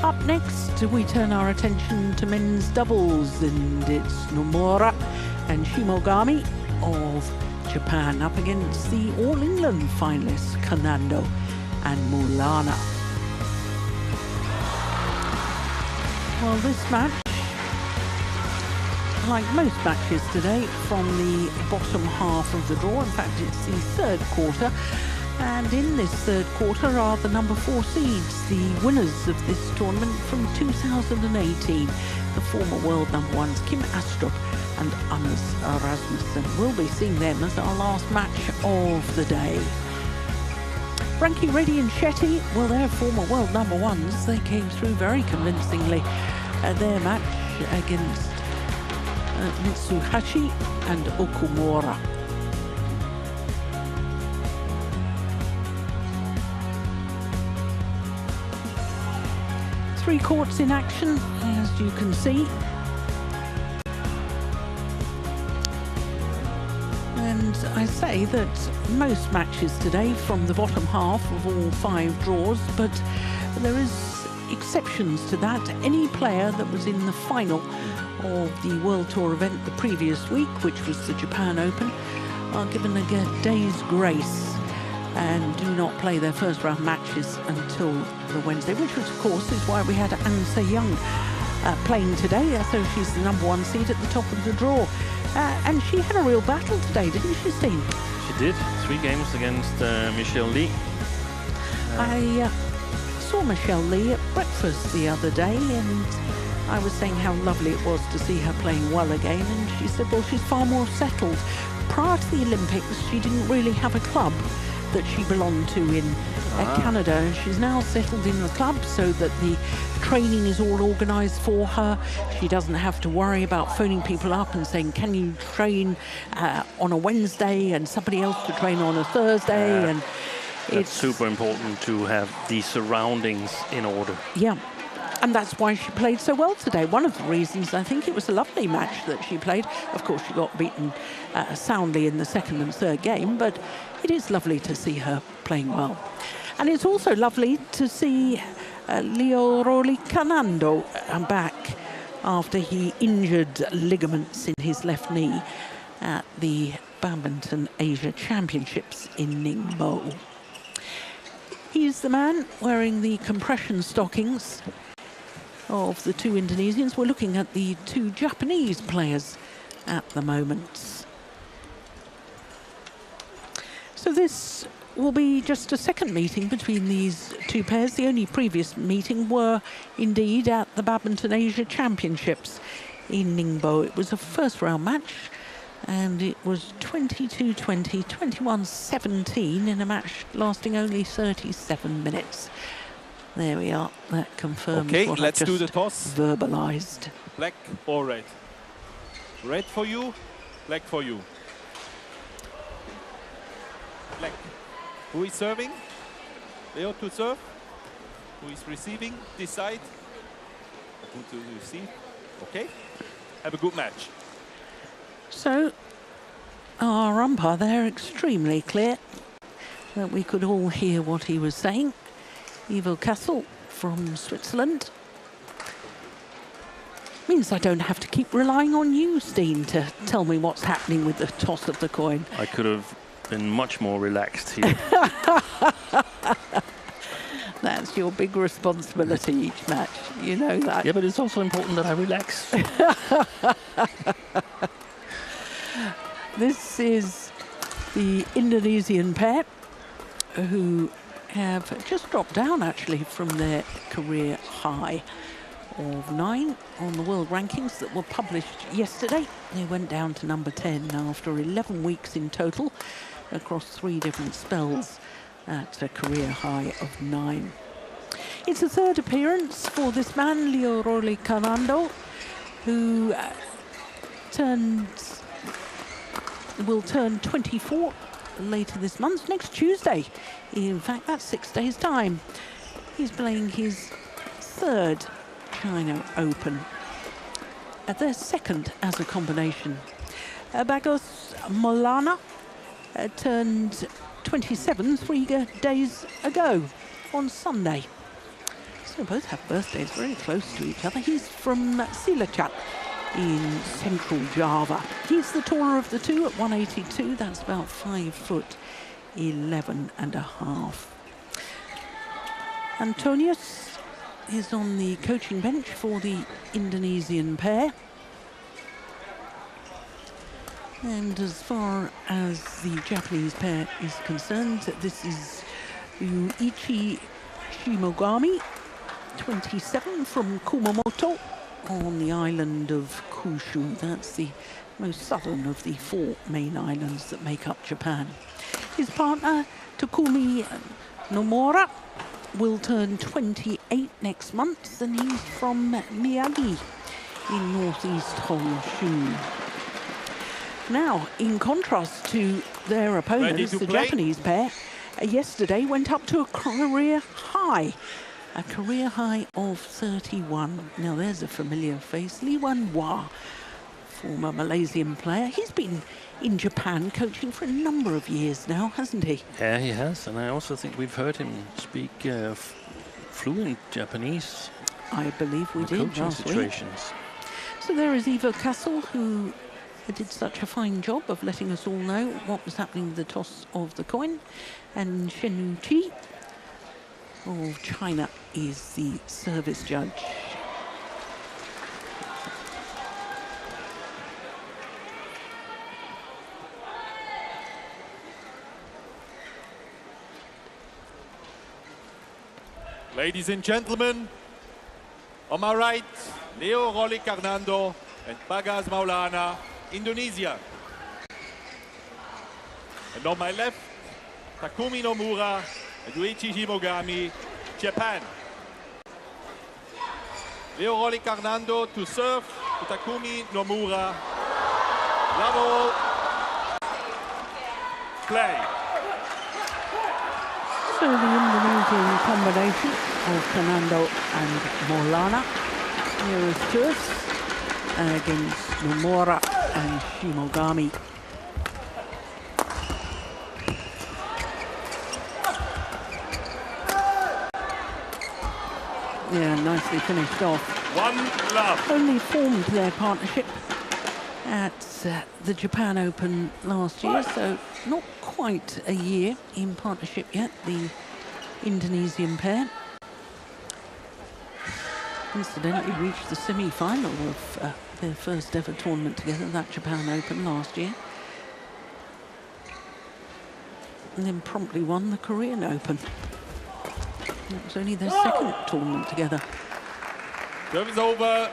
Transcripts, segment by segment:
Up next, we turn our attention to men's doubles, and it's Nomura and Shimogami of Japan up against the All England finalists Carnando and Maulana. Well, this match, like most matches today, from the bottom half of the draw. In fact, it's the third quarter. And in this third quarter are the number 4 seeds, the winners of this tournament from 2018, the former world number 1s Kim Astrup and Anders Rasmussen. We'll be seeing them as our last match of the day. Ranki Reddy and Shetty, well, they're former world number 1s. They came through very convincingly at their match against Mitsuhashi and Okumura. Three courts in action, as you can see. And I say that most matches today from the bottom half of all 5 draws, but there is exceptions to that. Any player that was in the final of the World Tour event the previous week, which was the Japan Open, are given a day's grace and do not play their first round matches until the Wednesday, which of course is why we had An Se-young playing today. So she's the number 1 seed at the top of the draw. And she had a real battle today, didn't she, Steen? She did. 3 games against Michelle Lee. I saw Michelle Lee at breakfast the other day, and I was saying how lovely it was to see her playing well again, and she said, well, she's far more settled. Prior to the Olympics, she didn't really have a club that she belonged to in Canada, and she's now settled in the club so that the training is all organised for her. She doesn't have to worry about phoning people up and saying, can you train on a Wednesday, and somebody else to train on a Thursday. And it's super important to have the surroundings in order. Yeah. And that's why she played so well today. One of the reasons, I think it was a lovely match that she played. Of course, she got beaten soundly in the second and third game, but it is lovely to see her playing well. And it's also lovely to see Leo Carnando back after he injured ligaments in his left knee at the Badminton Asia Championships in Ningbo. He's the man wearing the compression stockings of the 2 Indonesians. We're looking at the 2 Japanese players at the moment. So this will be just a second meeting between these 2 pairs. The only previous meeting were indeed at the Badminton Asia Championships in Ningbo. It was a first round match, and it was 22-20, 21-17 in a match lasting only 37 minutes. There we are. That confirms what let's I just do the toss. Verbalized. Black or red? Red for you, black for you. Black. Who is serving? Leo to serve. Who is receiving? Decide. Who to receive? Okay. Have a good match. So, our umpire there, extremely clear that we could all hear what he was saying. Ivo Kassel from Switzerland. Means I don't have to keep relying on you, Steen, to tell me what's happening with the toss of the coin. I could have been much more relaxed here. That's your big responsibility each match. You know that. Yeah, but it's also important that I relax. This is the Indonesian pair who have just dropped down actually from their career high of 9 on the world rankings that were published yesterday. They went down to number 10 after 11 weeks in total across 3 different spells at a career high of 9. It's a third appearance for this man, Leo Carnando, who will turn 24 later this month, next Tuesday. In fact, that's 6 days' time. He's playing his 3rd China Open, at their 2nd as a combination. Bagos Maulana turned 27 3 days ago on Sunday. So both have birthdays very close to each other. He's from Cilacap in central Java. He's the taller of the two at 182. That's about 5'11.5". Antonius is on the coaching bench for the Indonesian pair. And as far as the Japanese pair is concerned, this is Yuichi Shimogami, 27, from Kumamoto on the island of Kyushu. That's the most southern of the 4 main islands that make up Japan. His partner, Takumi Nomura, will turn 28 next month, and he's from Miyagi in northeast Honshu. Now, in contrast to their opponents, the Japanese pair yesterday went up to a career high of 31. Now, there's a familiar face, Lee Wan-hwa, former Malaysian player. He's been in Japan coaching for a number of years now, hasn't he? Yeah, he has, and I also think we've heard him speak fluent Japanese. I believe we did last week. So there is Ivo Castle, who did such a fine job of letting us all know what was happening with the toss of the coin. And Shen Yu-chi of China is the service judge. Ladies and gentlemen, on my right, Leo Rolly Carnando and Bagaz Maulana, Indonesia. And on my left, Takumi Nomura and Yuichi Shimogami, Japan. Leo Rolly Carnando to serve to Takumi Nomura. Bravo. Play. So the Indonesian combination of Carnando and Maulana nearest to us against Nomura and Shimogami. Yeah, nicely finished off. One love. Only formed their partnership at the Japan Open last year, so not quite a year in partnership yet, the Indonesian pair. Incidentally reached the semi-final of their first ever tournament together, that Japan Open last year. And then promptly won the Korean Open. It was only their second tournament together. Service over.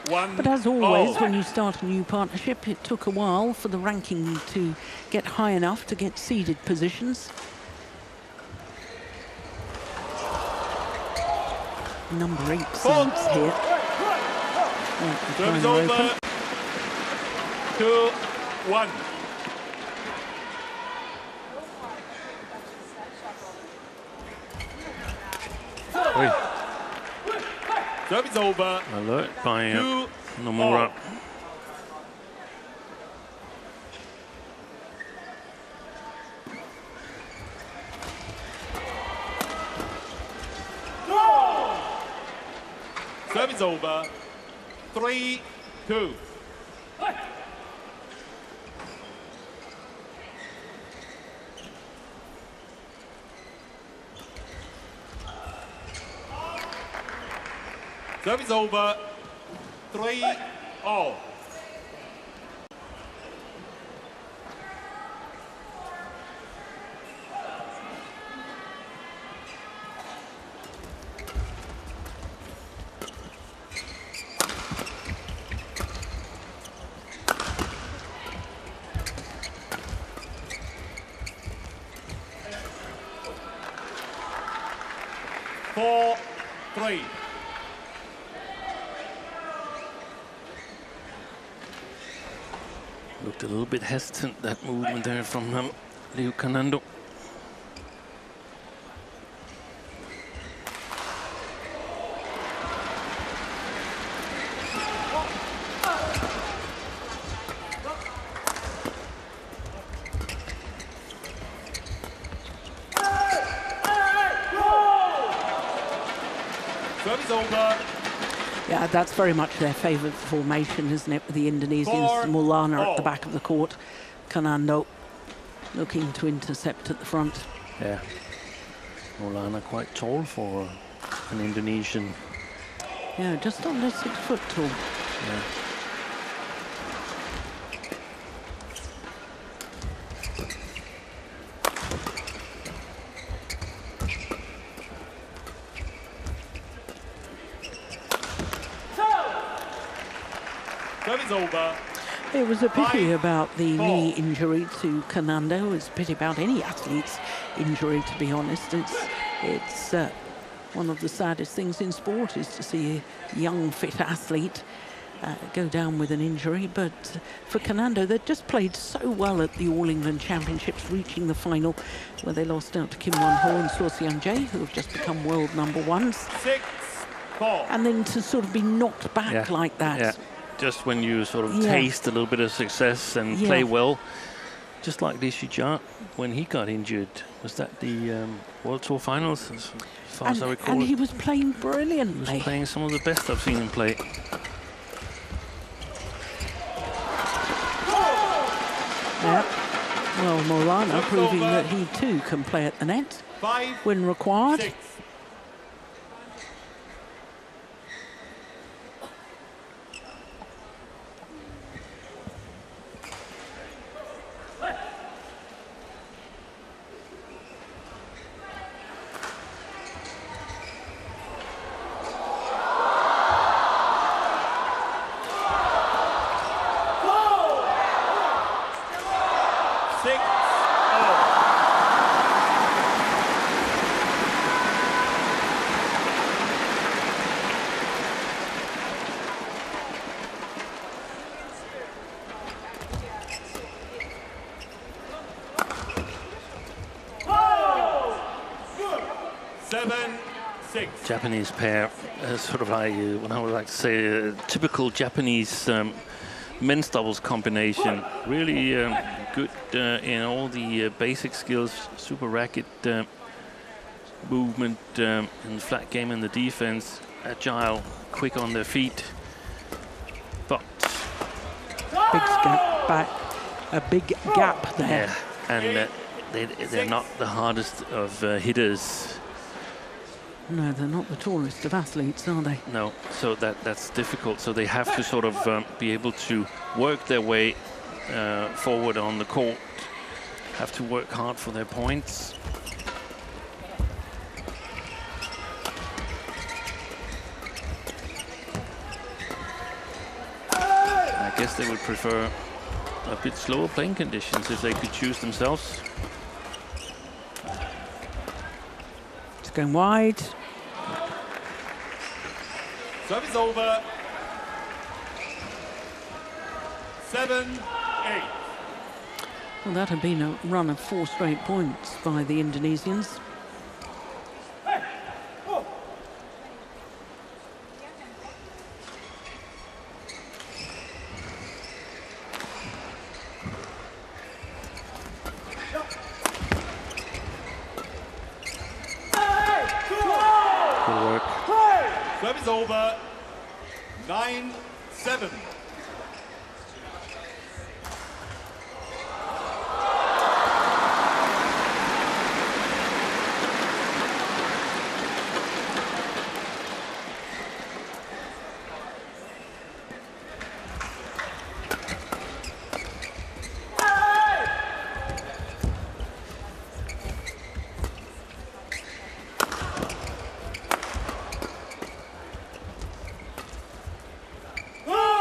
But as always, when you start a new partnership, it took a while for the ranking to get high enough to get seeded positions. Number 8 seeds here. Service over. 2-1. Service over. Alert by Nomura. Service over. 3-2. Service over. 3-all. Four, 3. Looked a little bit hesitant, that movement there from Leo Carnando. Service over. Yeah, that's very much their favourite formation, isn't it, with the Indonesians? Maulana at the back of the court. Carnando looking to intercept at the front. Yeah. Maulana quite tall for an Indonesian. Yeah, just under 6 foot tall. Yeah. Service over. It was a pity about the knee injury to Carnando. It's a pity about any athlete's injury, to be honest. It's one of the saddest things in sport is to see a young, fit athlete go down with an injury. But for Carnando, they'd just played so well at the All England Championships, reaching the final where they lost out to Kim Won-ho and So Seung-jae, who have just become world #1s. 6-4. And then to sort of be knocked back like that. Yeah. Just when you sort of taste a little bit of success and Yeah. play well, just like Lee Shijia when he got injured. Was that the World Tour finals, as far as I recall? And he He was playing brilliantly. was playing some of the best I've seen him play. Yeah. Well, Maulana proving that he too can play at the net 5, when required. 6. Japanese pair, sort of like, what I would like to say, a typical Japanese men's doubles combination. Really good in all the basic skills, super racket movement in the flat game and the defense, agile, quick on their feet. But Big gap back, a big gap there. yeah, and they're not the hardest of hitters. No, they're not the tallest of athletes, are they? No, so that's difficult. So they have to sort of be able to work their way forward on the court, have to work hard for their points. I guess they would prefer a bit slower playing conditions if they could choose themselves. Going wide. Service over. 7-8. Well, that had been a run of 4 straight points by the Indonesians. Service over. 9-7.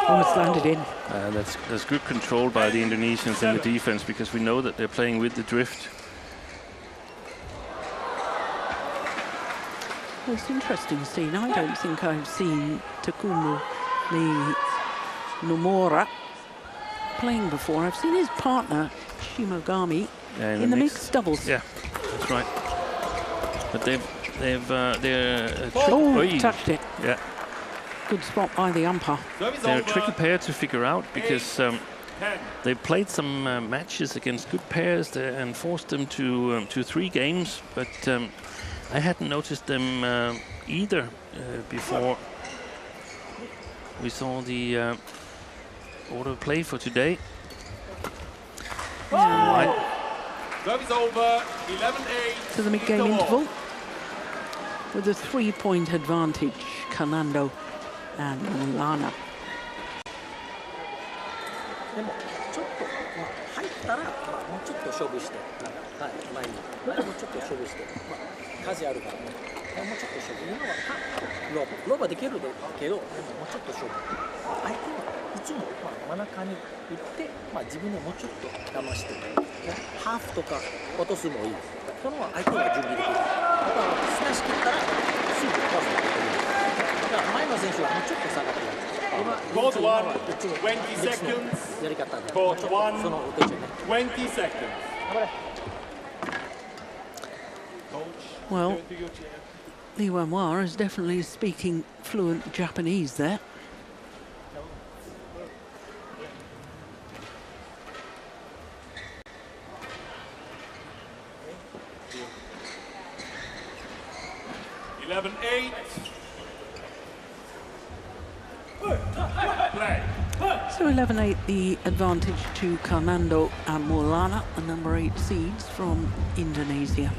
Almost landed in. That's good control by the Indonesians in the defense, because we know that they're playing with the drift. Well, it's interesting seeing. I don't think I've seen Takumu, the Nomura, playing before. I've seen his partner, Shimogami, in the mixed doubles. Yeah, that's right. But they're touched it. Yeah. Good spot by the umpire. They're a tricky pair to figure out, because they played some matches against good pairs and forced them to 3 games, but I hadn't noticed them either before we saw the order of play for today. Yeah. Service over, 11-8. To the mid-game interval with a 3-point advantage, Carnando and Maulana. でもちょっと、入ったら、もうちょっと勝負して、はい、前にもうちょっと勝負して、数あるからね、もうちょっと勝負。今はローバーできるけど、でももうちょっと勝負。相手はいつも、真ん中に行って、自分でもうちょっと騙して、ハーフとか落とすもいい。その相手が準備できる。だからスマッシュ切ったらすぐパスができる。だから前の選手はもうちょっと下がってる。Court 1, 20 seconds. Court 1, 20 seconds. Well, Lee Wanhua is definitely speaking fluent Japanese there. So 11-8 the advantage to Carnando and Maulana, the number 8 seeds from Indonesia.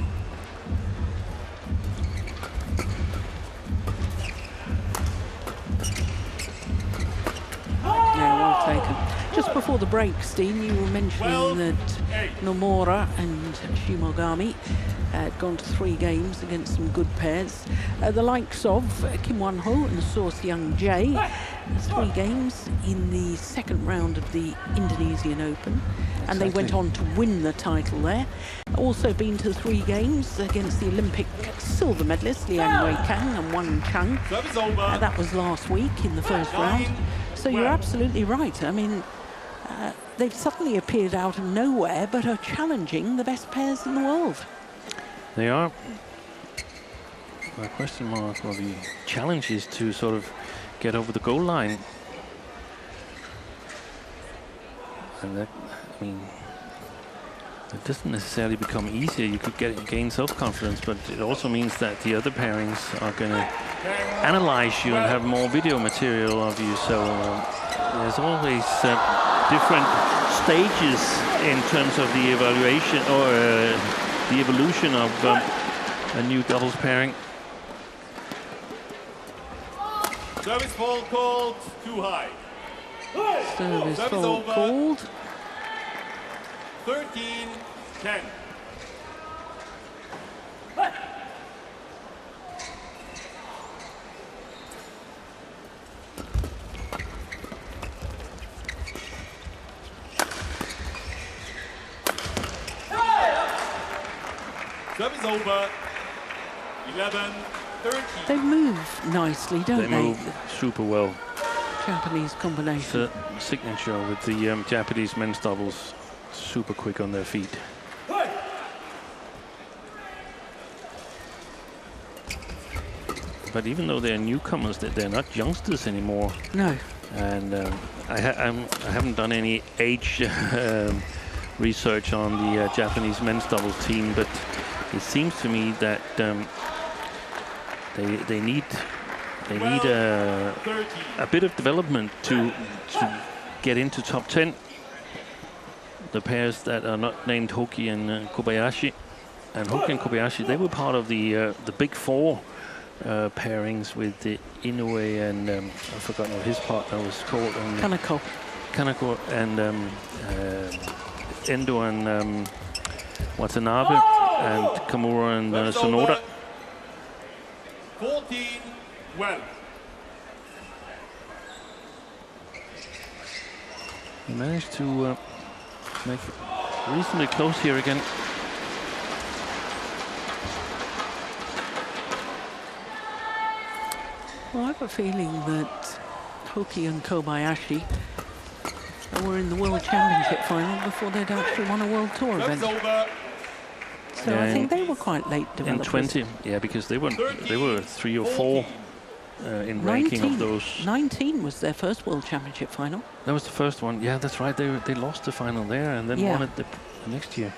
Yeah, well taken. Just before the break, Steen, you were mentioning that Nomura and Shimogami had gone to 3 games against some good pairs. The likes of Kim Won-ho and Soh Seung-jae, 3 games in the second round of the Indonesian Open. Exactly. And they went on to win the title there. Also been to 3 games against the Olympic silver medalists Liang Wei-kang and Wang Chang. That was last week in the first round. So you're absolutely right. I mean, they've suddenly appeared out of nowhere, but are challenging the best pairs in the world. They are. My question mark or the challenge is to sort of get over the goal line. And that, I mean, it doesn't necessarily become easier. You could gain self-confidence, but it also means that the other pairings are going to analyze you and have more video material of you. So there's always different stages in terms of the evaluation or the evolution of a new doubles pairing. Service fault called too high. Service fault called. 13-10. Service over. 11-13. They move nicely, don't they? They move super well. Japanese combination. It's a signature with the Japanese men's doubles. Super quick on their feet. But even though they're newcomers, they're not youngsters anymore. No. And I haven't done any age research on the Japanese men's doubles team, but it seems to me that they need a bit of development to get into top 10. The pairs that are not named Hoki and Kobayashi, and Hoki and Kobayashi, they were part of the big 4 pairings with the Inoue and I forgot what his partner was called. Kaneko and Endo and Watanabe and Kamura and Sonoda. 14-12. He managed to make it reasonably close here again. Well, I have a feeling that Hoki and Kobayashi were in the World Championship final before they'd actually won a World Tour event. So yeah, I think they were quite late developers. In 20, yeah, because they were 3 or 4 in ranking of those. 19 was their first World Championship final. That was the first one. Yeah, that's right. They lost the final there and then won it the next year.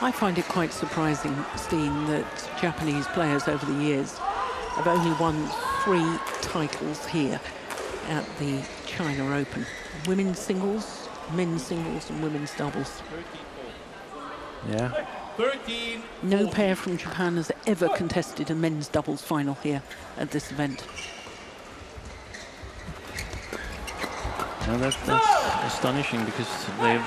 I find it quite surprising, Steen, that Japanese players over the years have only won 3 titles here at the China Open. Women's singles, men's singles and women's doubles. Yeah. 13. No pair from Japan has ever contested a men's doubles final here at this event. Now that's astonishing because they've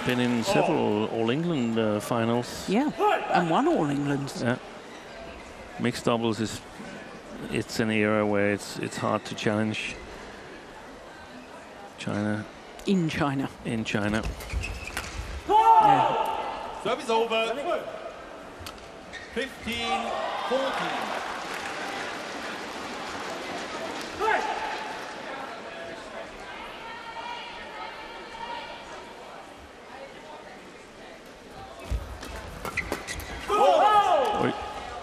been in several All England finals. Yeah, and won All Englands. Yeah. Mixed doubles it's an era where it's hard to challenge China. In China. In China. Yeah. Service over. 15-14. Wait,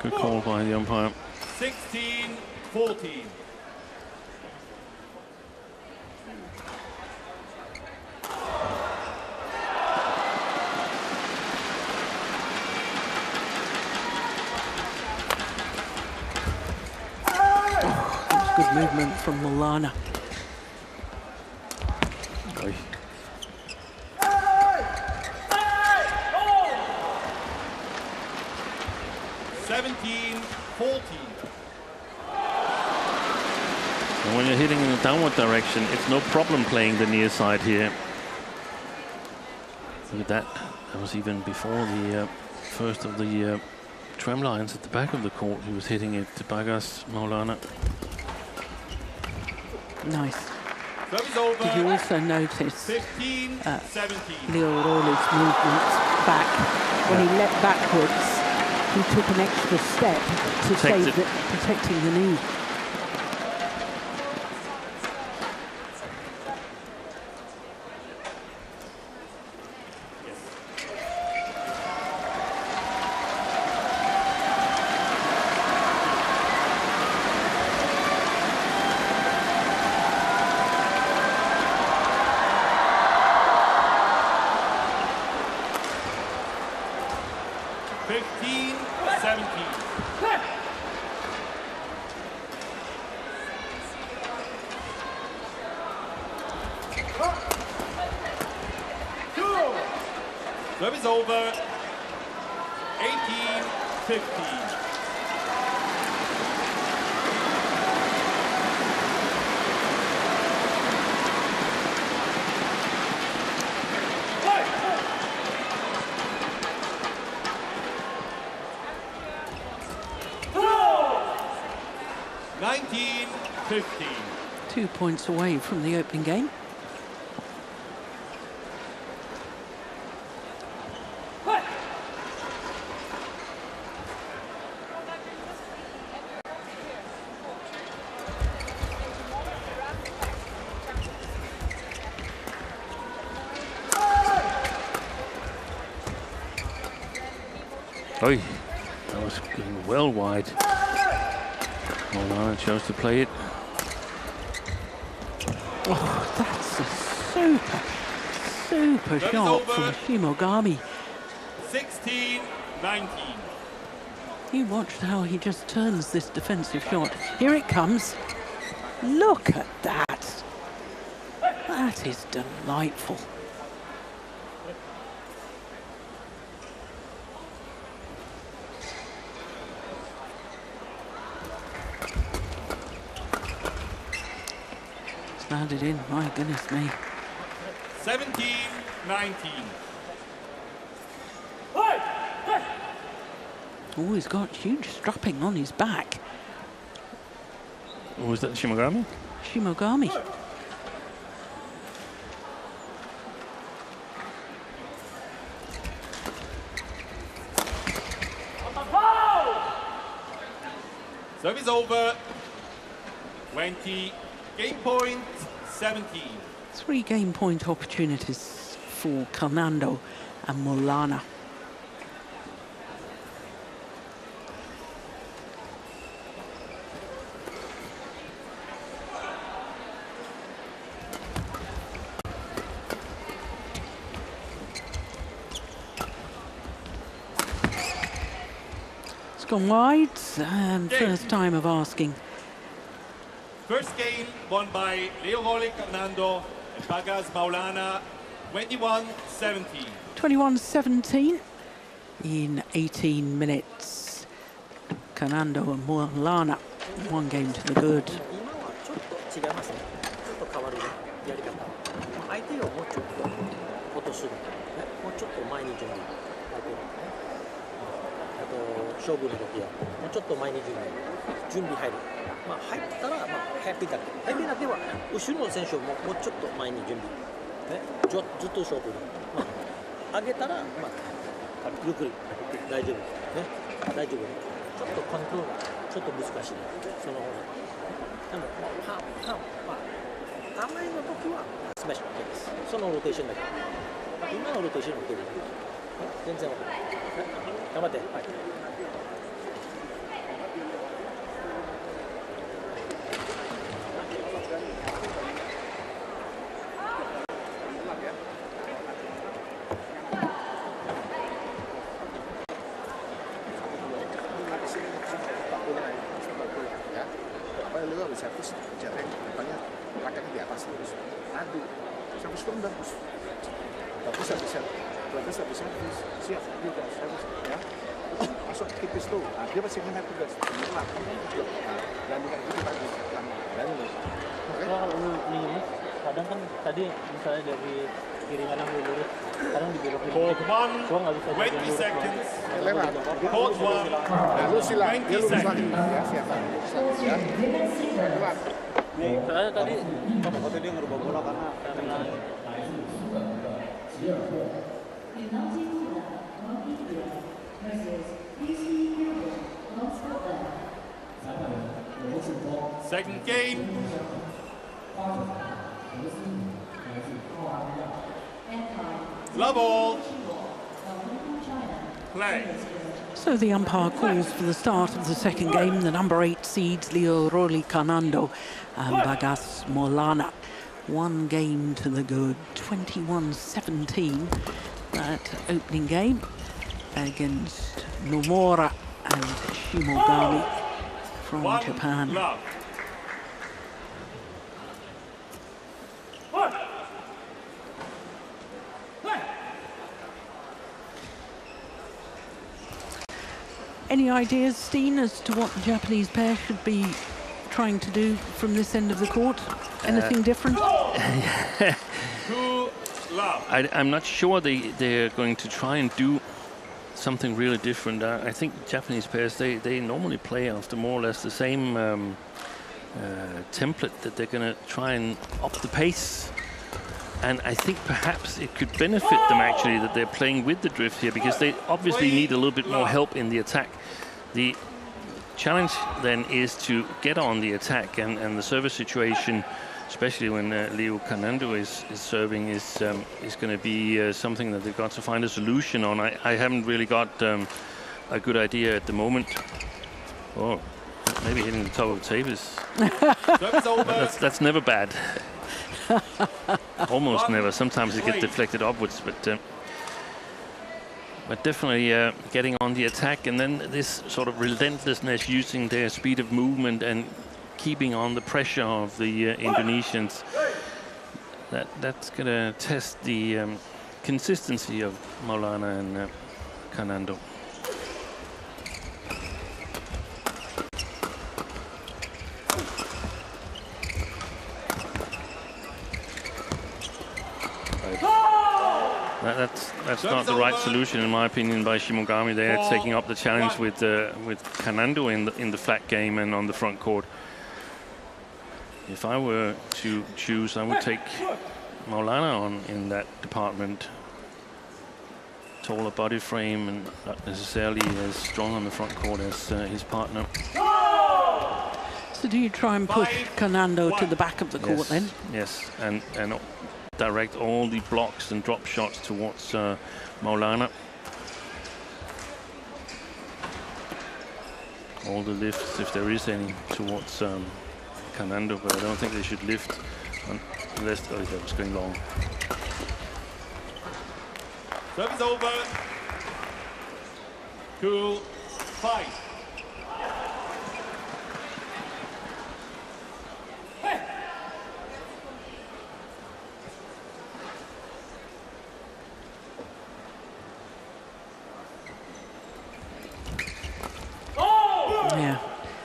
good call by the umpire. 16-14. Good movement from Maulana. Oy. And when you're hitting in a downward direction, it's no problem playing the near side here. Look at that. That was even before the first of the tram lines at the back of the court. He was hitting it to Bagas, Maulana. Nice. Over. Did you also notice 15-17. Leo Rawley's movement back? When he leapt backwards, he took an extra step to save it, protecting the knee. Service over. 18-15. $19-15. 2 points away from the opening game. Oi, that was going well wide. Maulana chose to play it. Oh, that's a super shot from Shimogami. 16-19. You watched how he just turns this defensive shot. Here it comes. Look at that. That is delightful. Landed in, my goodness me. 17-19. Oh, he's got huge strapping on his back. Was that Shimogami? Shimogami. Service over. 20. Game point, 17. 3 game point opportunities for Carnando and Maulana. gone wide, and first time of asking. First game won by Leoroli Carnando and Bagas Maulana, 21-17. 21-17 in 18 minutes. Carnando and Maulana, one game to the good. 今はちょっと違いますね。ちょっと変わるね、やり方。相手をもうちょっと落とす、ね、もうちょっと前に準備。相手をね。あと勝負の時はもうちょっと前に準備入る。まあ入ったらまあヘビーだけ。ヘビーだけは後ろの選手をもうちょっと前に準備。ね、ずっと勝負に。まあ上げたらまあゆっくり大丈夫。ね、大丈夫。ちょっとコントロールがちょっと難しい。その方が。でも、まあ、前の時はスマッシュ OK です。そのローテーションだけ。今のローテーション OK です。全然 OK。頑張って。はい。Servis jaring depannya rakyatnya di atas terus adu servis pun bagus servis siap juga servis ya masuk tipis tuh dia masih ingat tugas menyerang dan kayak gitu tadi dan kalau ini kadang kan tadi misalnya dari kiri kanan lurus kadang dibelok gua nggak bisa 20 seconds. lewat Court 1. lu silang dia lurus lagi ya siap ya lewat. Soalnya tadi waktu dia ngerubah bola karena Second game. Love all. Play. So the umpire calls for the start of the second game. The number 8 seeds Leoroli Carnando and Bagas Maulana. One game to the good. 21-17. That opening game against Nomura and Shimogami from Japan. Love. Any ideas, Steen, as to what the Japanese pair should be trying to do from this end of the court? Anything different? I'm not sure they're going to try and do something really different. I think Japanese pairs, they normally play after more or less the same template, that they're going to try and up the pace. And I think perhaps it could benefit them actually that they're playing with the drift here, because they obviously need a little bit more help in the attack. The challenge then is to get on the attack, and the service situation, especially when Leo Carnando is serving, is going to be something that they've got to find a solution on. I haven't really got a good idea at the moment. Oh, maybe hitting the top of the tape is... that's never bad. Almost never. Sometimes it gets deflected upwards, but definitely getting on the attack, and then this sort of relentlessness, using their speed of movement and keeping on the pressure of the Indonesians. That's going to test the consistency of Maulana and Carnando. That's not the right solution, in my opinion, by Shimogami. They're taking up the challenge with Carnando in the flat game and on the front court. If I were to choose, I would take Maulana on in that department. Taller body frame and not necessarily as strong on the front court as his partner. So do you try and push Carnando to the back of the court then? Yes, and direct all the blocks and drop shots towards Maulana. All the lifts, if there is any, towards Carnando, but I don't think they should lift unless... Oh, that was going long. Service over. Cool. 5.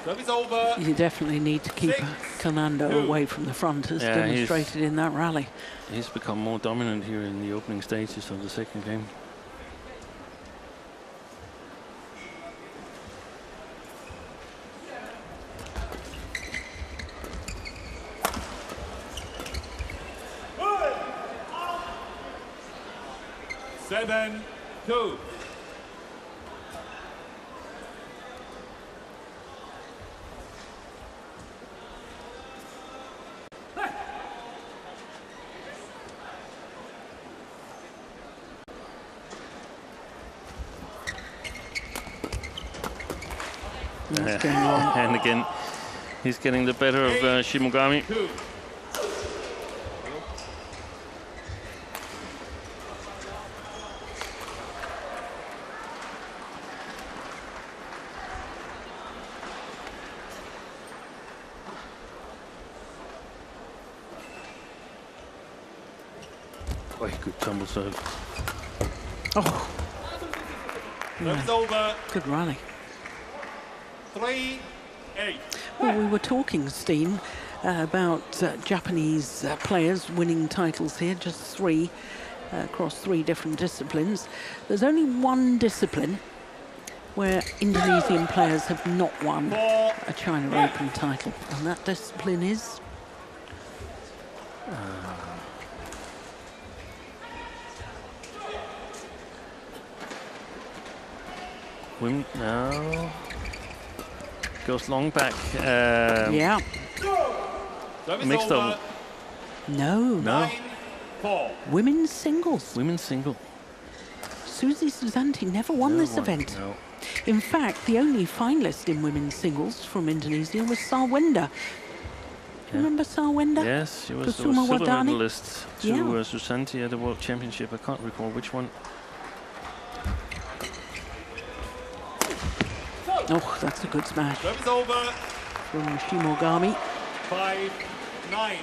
Service over. You definitely need to keep Carnando away from the front, as demonstrated in that rally. He's become more dominant here in the opening stages of the second game. Seven, 2. And again, he's getting the better of Shimogami. Oh, good tumble serve. Oh, Service over. good rally. 3-8. Well, we were talking, Steen, about Japanese players winning titles here, just 3 across 3 different disciplines. There's only one discipline where Indonesian players have not won a China Open title, and that discipline is? Women, no. Goes long back. Yeah. Mixed double. No. 9-4. Women's singles. Women's single. Suzy Susanti never won this event. No. In fact, the only finalist in women's singles from Indonesia was Sarwenda. Remember Sarwenda? Yes, she was a Kusuma silver Wadani? medalist to Susanti at the World Championship. I can't recall which one. Oh, that's a good smash Service over. from Shimogami. 5-9.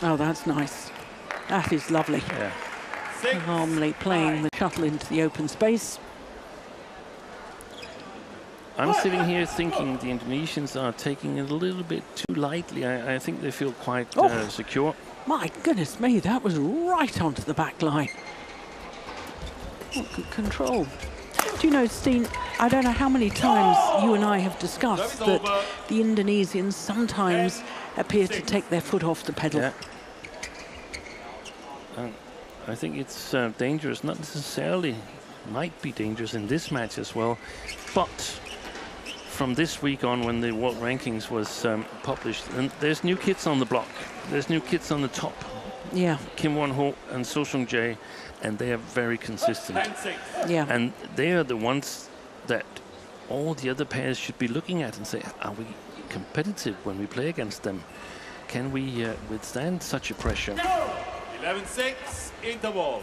Oh, that's nice. That is lovely. Yeah. 6. Calmly playing the shuttle into the open space. I'm sitting here thinking the Indonesians are taking it a little bit too lightly. I think they feel quite secure. My goodness me, that was right onto the back line. What good control. Do you know, Steen, I don't know how many times you and I have discussed that the Indonesians sometimes appear to take their foot off the pedal. Yeah. And I think it's dangerous, not necessarily, might be dangerous in this match as well, but from this week on, when the world rankings was published, and there's new kids on the block, there's new kids on the top. Yeah. Kim Won-ho and So Sung-jae, and they are very consistent. 10-6. Yeah. And they are the ones that all the other pairs should be looking at and say, are we competitive when we play against them? Can we withstand such a pressure? 11-6. Interval.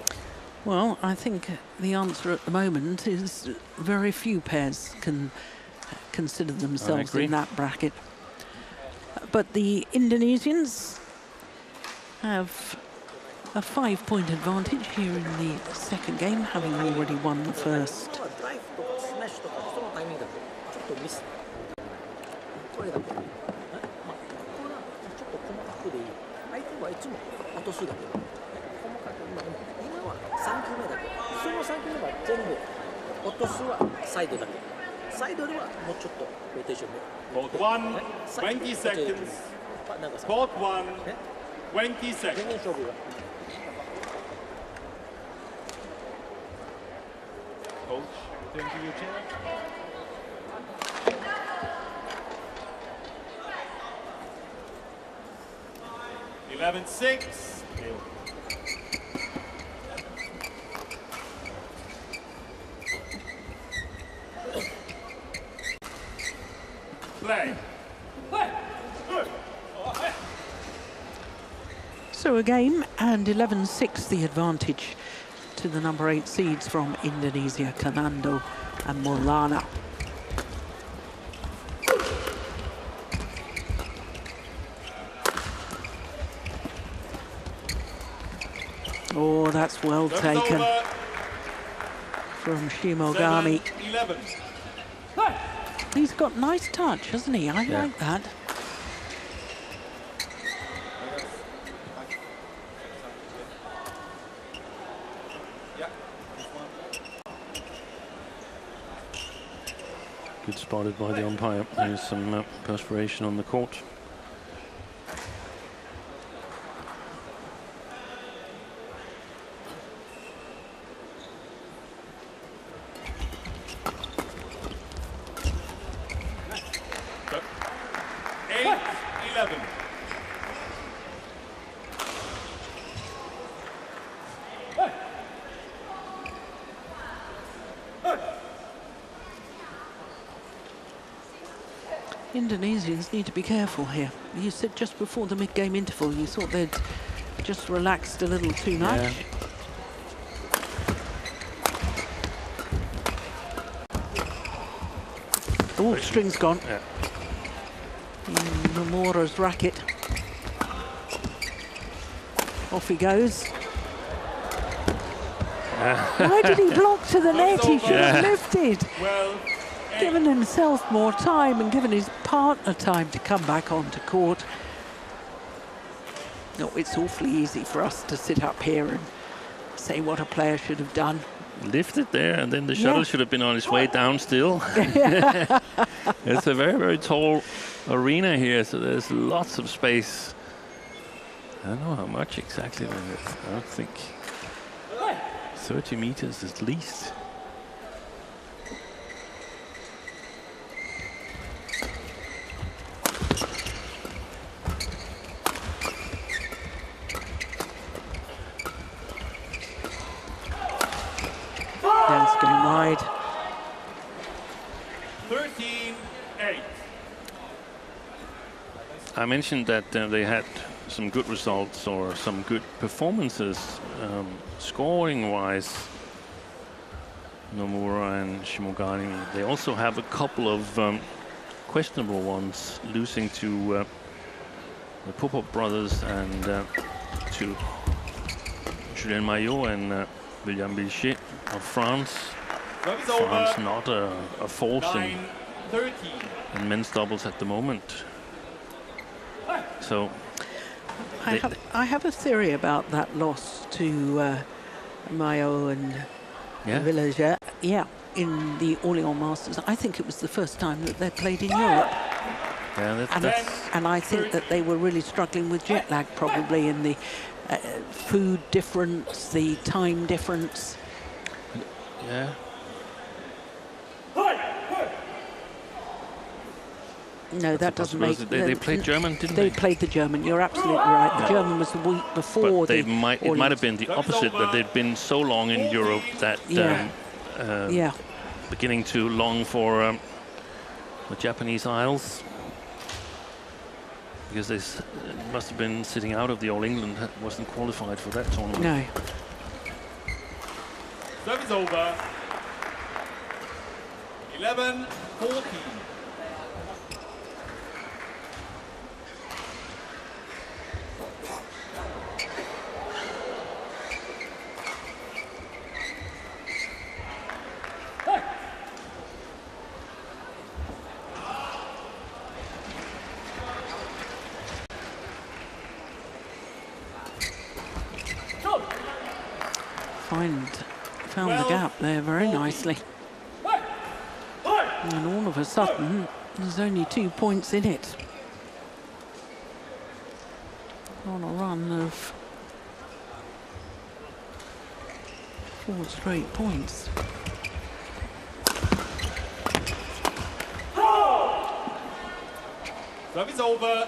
Well, I think the answer at the moment is very few pairs can consider themselves in that bracket. But the Indonesians have a 5-point advantage here in the second game, having already won the first. ドライブとかスマッシュとかそのタイミングだとちょっとミス。これだけ。まあこれはちょっと細かくでいい。相手はいつも落とすだけ。細かく今は3球目だけ。その3球目は全部落とすはサイドだけ。サイドではもうちょっとローテーションで。 Court 1. 20 seconds. なんかさ。 Court 1. 20 seconds. 全然勝負が。 Coach, return to your chair. (11-6). Play. So a game and 11-6 the advantage to to the number 8 seeds from Indonesia, Carnando and Maulana. Oh, that's well taken from Shimogami. 7-11. He's got nice touch, hasn't he? I like that. Good spotted by the umpire. There's some perspiration on the court. Indonesians need to be careful here. You said just before the mid-game interval you thought they'd just relaxed a little too much. Yeah. Oh, string's gone. Yeah. Nomura's racket. Off he goes. Why did he block to the net? He should have lifted. Given himself more time and given his partner time to come back onto court. No, it's awfully easy for us to sit up here and say what a player should have done. Lifted there, and then the shuttle should have been on its way down still. It's a very, very tall arena here, so there's lots of space. I don't know how much exactly there is. I don't think 30 meters at least. That's going wide. 13-8. I mentioned that they had some good results or some good performances scoring-wise. Nomura and Shimogami. They also have a couple of questionable ones, losing to the Popov brothers and to Julien Maillot and William Bilchet of France. France not a force in men's doubles at the moment. So I have a theory about that loss to Maillot and Villager. Yeah, in the Orléans Masters. I think it was the first time that they played in Europe. Yeah, and I think that they were really struggling with jet lag, probably, in the food difference, the time difference. Yeah. No, that doesn't make... They played German, didn't they? They played the German, you're absolutely right. The German was the week before. But it might have been the opposite, that they'd been so long in Europe that beginning to long for the Japanese Isles. Because they must have been sitting out of the All England, wasn't qualified for that tournament. No. Service over. 11-14. Found the gap there very nicely. And all of a sudden, there's only 2 points in it. On a run of 4 straight points. Service over.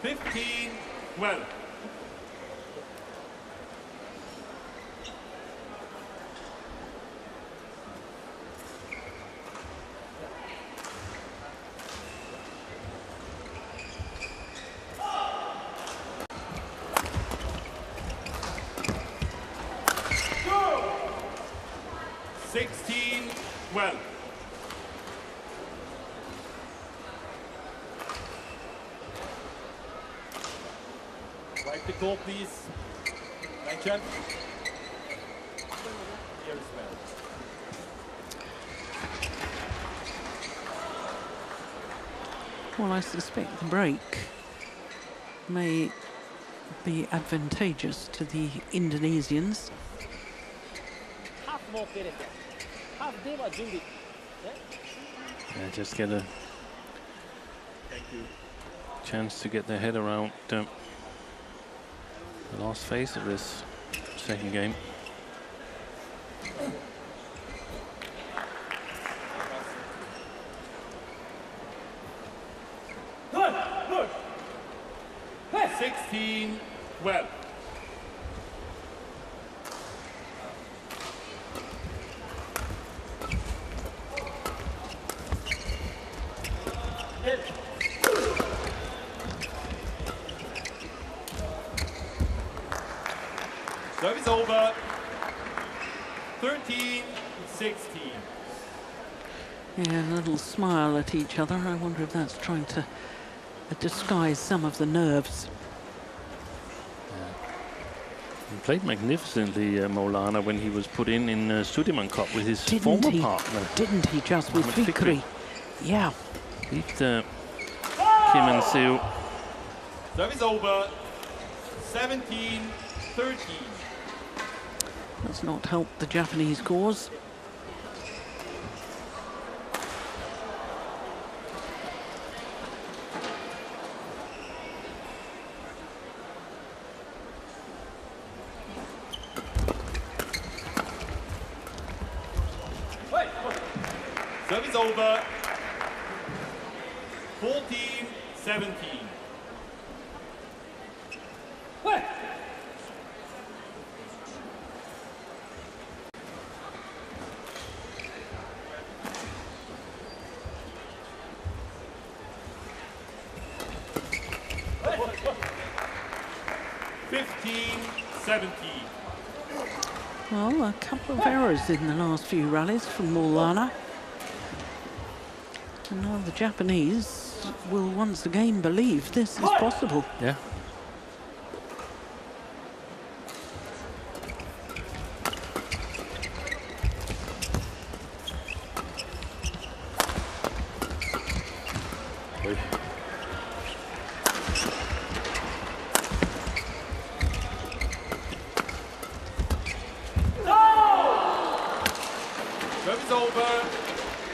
15-12. 16-12. Wipe the goal, please. Chen. Here as well. Well, I suspect the break may be advantageous to the Indonesians. Yeah, just get a chance to get their head around the last phase of this second game. Good. 16-12. Service over. 13-16. Yeah, a little smile at each other. I wonder if that's trying to disguise some of the nerves. He played magnificently, Maulana, when he was put in Sudirman Cup with his former partner. Didn't he just with Fikri? Yeah. Beat Kim and Siu. Service over. 17-13. That's not helped the Japanese cause. Service over. 14-17. Well, a couple of errors in the last few rallies from Maulana. And now the Japanese will once again believe this is possible. Yeah. Service over.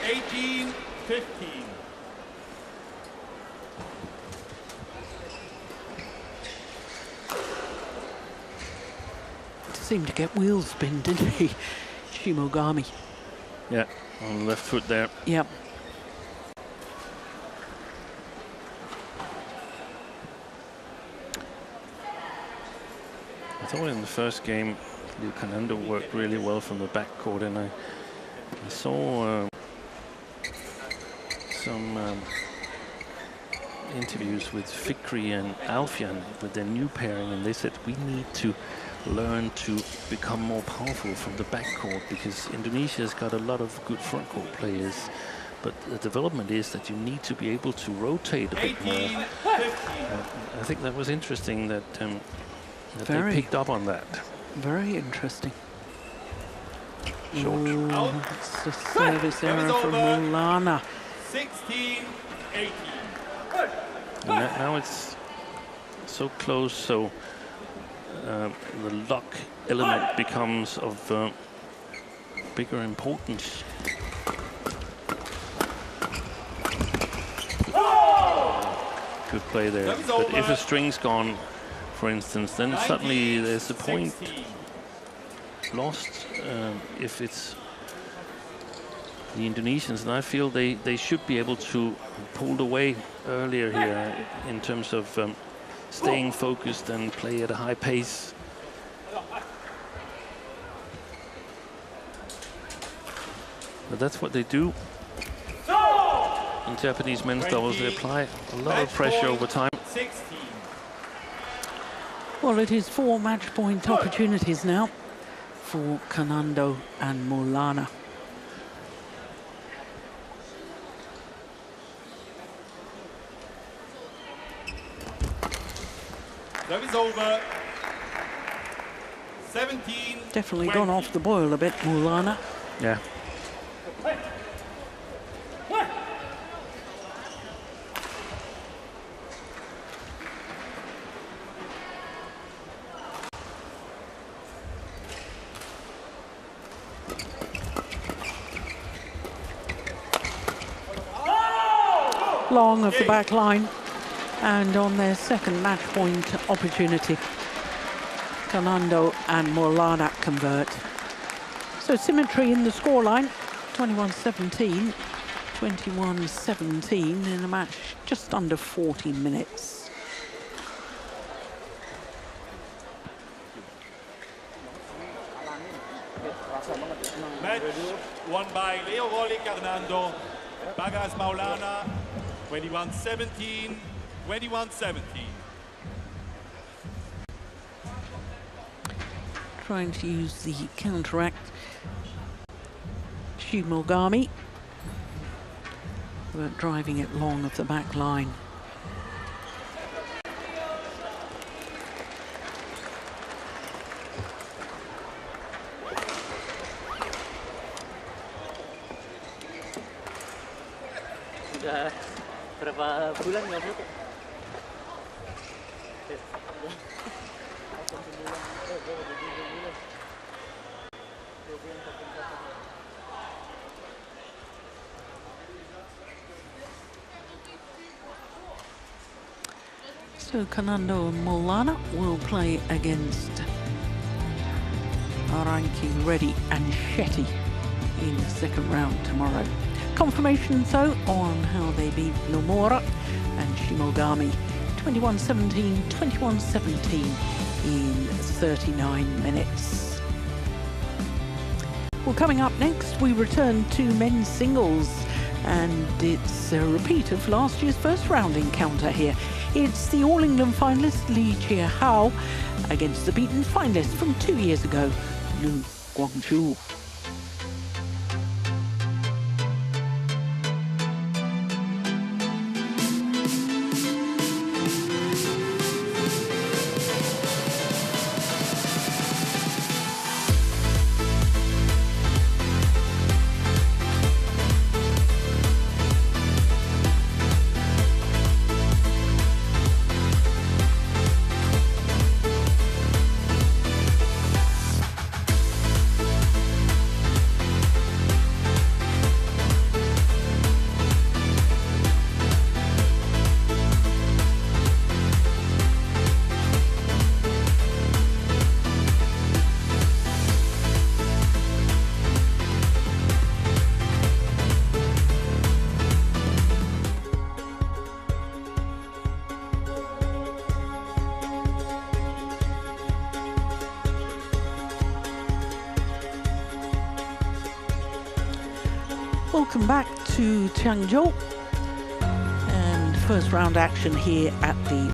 18-15. Seemed to get wheel spin, didn't he? Shimogami. Yeah, on the left foot there. Yep. I thought in the first game, Carnando worked really well from the backcourt, and I saw some interviews with Fikri and Alfian with their new pairing, and they said we need to learn to become more powerful from the backcourt, because Indonesia's got a lot of good frontcourt players, but the development is that you need to be able to rotate a bit more. I think that was interesting that, that they picked up on that. Very interesting. Short. Oh, it's a service error from Maulana. 16-18. And now it's so close, so the lock element becomes of bigger importance. Good play there. But if a string's gone, for instance, then suddenly there's a point lost if it's the Indonesians, and I feel they should be able to pull away earlier here in terms of staying focused and play at a high pace. But that's what they do in Japanese men's doubles. They apply a lot of pressure over time. 16. Well, it is 4 match point opportunities now for Carnando and Maulana. Service over. 17. Definitely 20. gone off the boil a bit, Maulana. Yeah. Long of the back line, and on their second match point opportunity, Carnando and Maulana convert. So symmetry in the scoreline, 21-17, 21-17 in a match just under 40 minutes. Match won by Leo Rolli Carnando, Bagas Maulana, 21-17, 21-17. Trying to use the counteract, Shimogami, but driving it long of the back line. Sudah berapa bulan nggak foto? So Carnando and Maulana will play against Aranki, Reddy and Shetty in the second round tomorrow. Confirmation though on how they beat Nomura and Shimogami 21-17, 21-17 in 39 minutes. Well, coming up next, we return to men's singles, and it's a repeat of last year's first round encounter here. It's the All England finalist Lee Chia-hao against the beaten finalist from 2 years ago, Lu Guangzhou. Welcome back to Changzhou, and first round action here at the